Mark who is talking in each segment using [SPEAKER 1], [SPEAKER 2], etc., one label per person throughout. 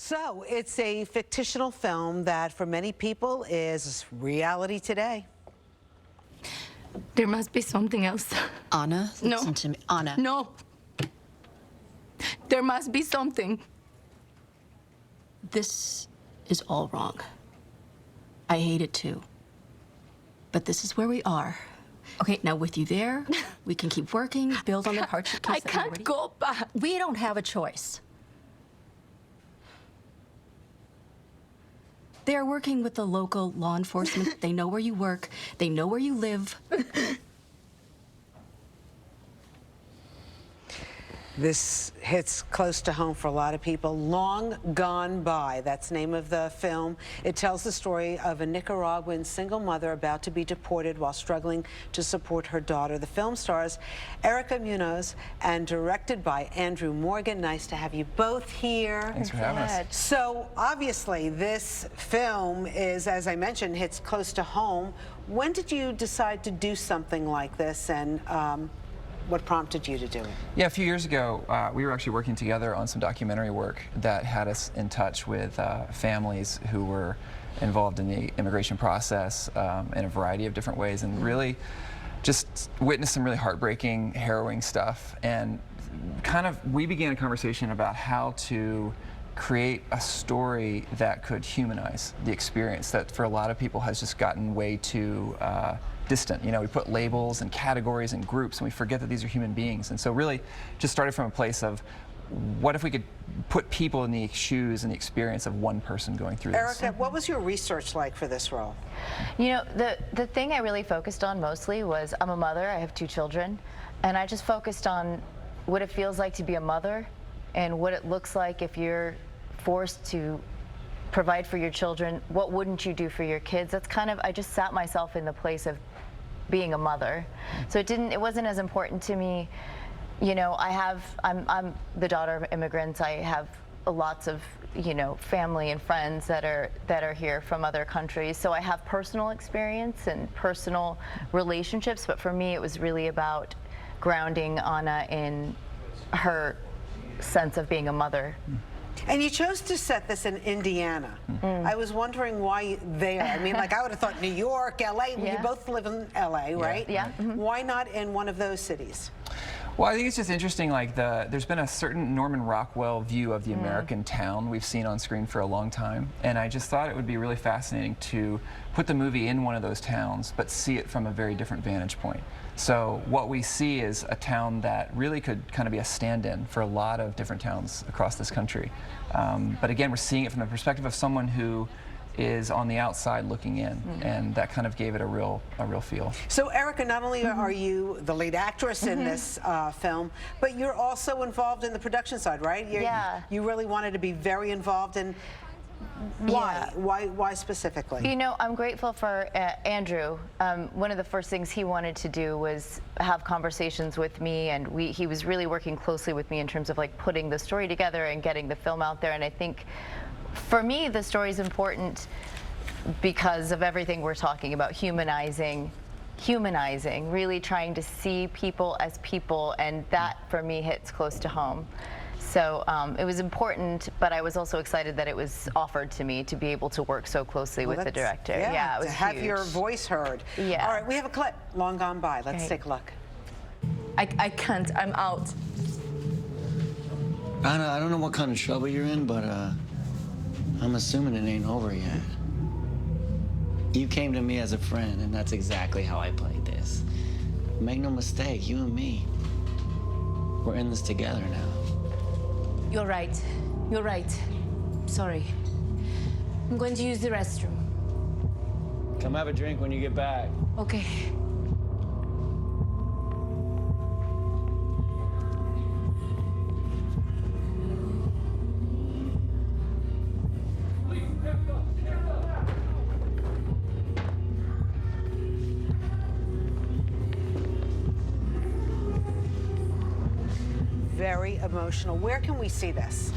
[SPEAKER 1] So it's a fictional film that for many people is reality today.
[SPEAKER 2] There must be something else.
[SPEAKER 3] Anna,
[SPEAKER 2] No.
[SPEAKER 3] listen to me. Anna.
[SPEAKER 2] No. There must be something.
[SPEAKER 3] This is all wrong. I hate it too. But this is where we are. Okay, now with you there, we can keep working, build on the hardship case.
[SPEAKER 2] I can't go back.
[SPEAKER 3] We don't have a choice. They are working with the local law enforcement. They know where you work. They know where you live.
[SPEAKER 1] This hits close to home for a lot of people. Long Gone By, that's the name of the film. It tells the story of a Nicaraguan single mother about to be deported while struggling to support her daughter. The film stars Erica Munoz and directed by Andrew Morgan. Nice to have you both here.
[SPEAKER 4] Thanks for having us.
[SPEAKER 1] So obviously this film is, as I mentioned, hits close to home. When did you decide to do something like this, and what prompted you to do it?
[SPEAKER 4] Yeah, a few years ago, we were actually working together on some documentary work that had us in touch with families who were involved in the immigration process in a variety of different ways, and really just witnessed some really heartbreaking, harrowing stuff. And we began a conversation about how to create a story that could humanize the experience that for a lot of people has just gotten way too distant. You know, we put labels and categories and groups and we forget that these are human beings. And so really just started from a place of what if we could put people in the shoes and the experience of one person going through this.
[SPEAKER 1] Erica, what was your research like for this role?
[SPEAKER 5] You know, the thing I really focused on mostly was I'm a mother, I have 2 children, and I just focused on what it feels like to be a mother and what it looks like if you're forced to provide for your children. What wouldn't you do for your kids? That's I just sat myself in the place of being a mother. So it wasn't as important to me. You know, I'm the daughter of immigrants. I have lots of, family and friends that are here from other countries. So I have personal experience and personal relationships, but for me it was really about grounding Anna in her sense of being a mother.
[SPEAKER 1] And you chose to set this in Indiana. I was wondering why there. I mean, like I would have thought New York, LA.
[SPEAKER 5] Yeah.
[SPEAKER 1] You both live in LA, right?
[SPEAKER 5] Yeah.
[SPEAKER 1] Why not in one of those cities?
[SPEAKER 4] Well, I think it's just interesting, like there's been a certain Norman Rockwell view of the American town we've seen on screen for a long time, and I just thought it would be really fascinating to put the movie in one of those towns, but see it from a very different vantage point. So what we see is a town that really could kind of be a stand-in for a lot of different towns across this country. But again, we're seeing it from the perspective of someone who is on the outside looking in, and that kind of gave it a real feel.
[SPEAKER 1] So Erica, not only are you the lead actress in this film, but you're also involved in the production side, right? You really wanted to be very involved in. Why?
[SPEAKER 5] Yeah.
[SPEAKER 1] Why specifically?
[SPEAKER 5] You know, I'm grateful for Andrew. One of the first things he wanted to do was have conversations with me, and he was really working closely with me in terms of like putting the story together and getting the film out there. And I think for me, the story is important because of everything we're talking about, humanizing, really trying to see people as people, and that for me hits close to home. So it was important, but I was also excited that it was offered to me to be able to work so closely with the director. Yeah, it was
[SPEAKER 1] to have
[SPEAKER 5] huge.
[SPEAKER 1] your voice heard.
[SPEAKER 5] Yeah.
[SPEAKER 1] All right, we have a clip, Long Gone By. Let's
[SPEAKER 5] Great.
[SPEAKER 1] take a look.
[SPEAKER 2] I can't. I'm out.
[SPEAKER 6] Anna, I don't know what kind of trouble you're in, but I'm assuming it ain't over yet. You came to me as a friend, and that's exactly how I played this. Make no mistake, you and me, we're in this together now.
[SPEAKER 7] You're right. You're right. Sorry. I'm going to use the restroom.
[SPEAKER 6] Come have a drink when you get back.
[SPEAKER 7] Okay.
[SPEAKER 1] Very emotional. Where can we see this?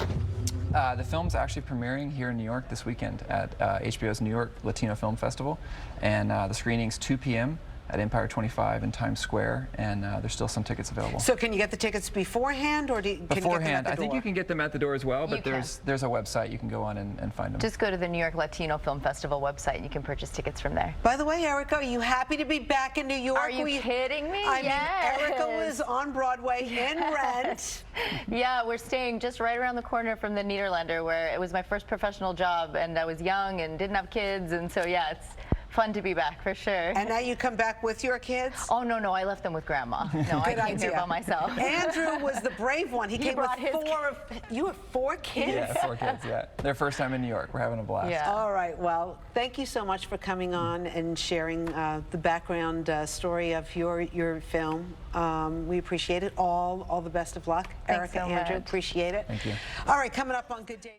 [SPEAKER 4] The film's actually premiering here in New York this weekend at HBO's New York Latino Film Festival, and the screening's 2 p.m. at Empire 25 in Times Square, and there's still some tickets available.
[SPEAKER 1] So can you get the tickets beforehand, or can you get them
[SPEAKER 4] Beforehand,
[SPEAKER 1] at
[SPEAKER 4] I
[SPEAKER 1] the
[SPEAKER 4] think
[SPEAKER 1] door?
[SPEAKER 4] you can get them at the door as well, but
[SPEAKER 5] You can.
[SPEAKER 4] there's a website you can go on and find them.
[SPEAKER 5] Just go to the New York Latino Film Festival website and you can purchase tickets from there.
[SPEAKER 1] By the way, Erica, are you happy to be back in New York?
[SPEAKER 5] Are you kidding me?
[SPEAKER 1] I
[SPEAKER 5] Yes.
[SPEAKER 1] mean, Erica was on Broadway in Rent.
[SPEAKER 5] Yeah, we're staying just right around the corner from the Nederlander, where it was my first professional job, and I was young and didn't have kids, and so yeah, it's fun to be back for sure.
[SPEAKER 1] And now you come back with your kids?
[SPEAKER 5] Oh no, I left them with Grandma. No, I
[SPEAKER 1] Good
[SPEAKER 5] came here
[SPEAKER 1] idea.
[SPEAKER 5] by myself.
[SPEAKER 1] Andrew was the brave one. He came with
[SPEAKER 5] brought his
[SPEAKER 1] you have 4 kids?
[SPEAKER 4] Yeah, 4 kids, yeah. Their first time in New York. We're having a blast.
[SPEAKER 5] Yeah.
[SPEAKER 1] All right, well, thank you so much for coming on and sharing the background story of your film. We appreciate it. All the best of luck.
[SPEAKER 5] Thanks
[SPEAKER 1] Erica,
[SPEAKER 5] so
[SPEAKER 1] Andrew,
[SPEAKER 5] much.
[SPEAKER 1] appreciate it.
[SPEAKER 4] Thank you.
[SPEAKER 1] All right, coming up on Good Day.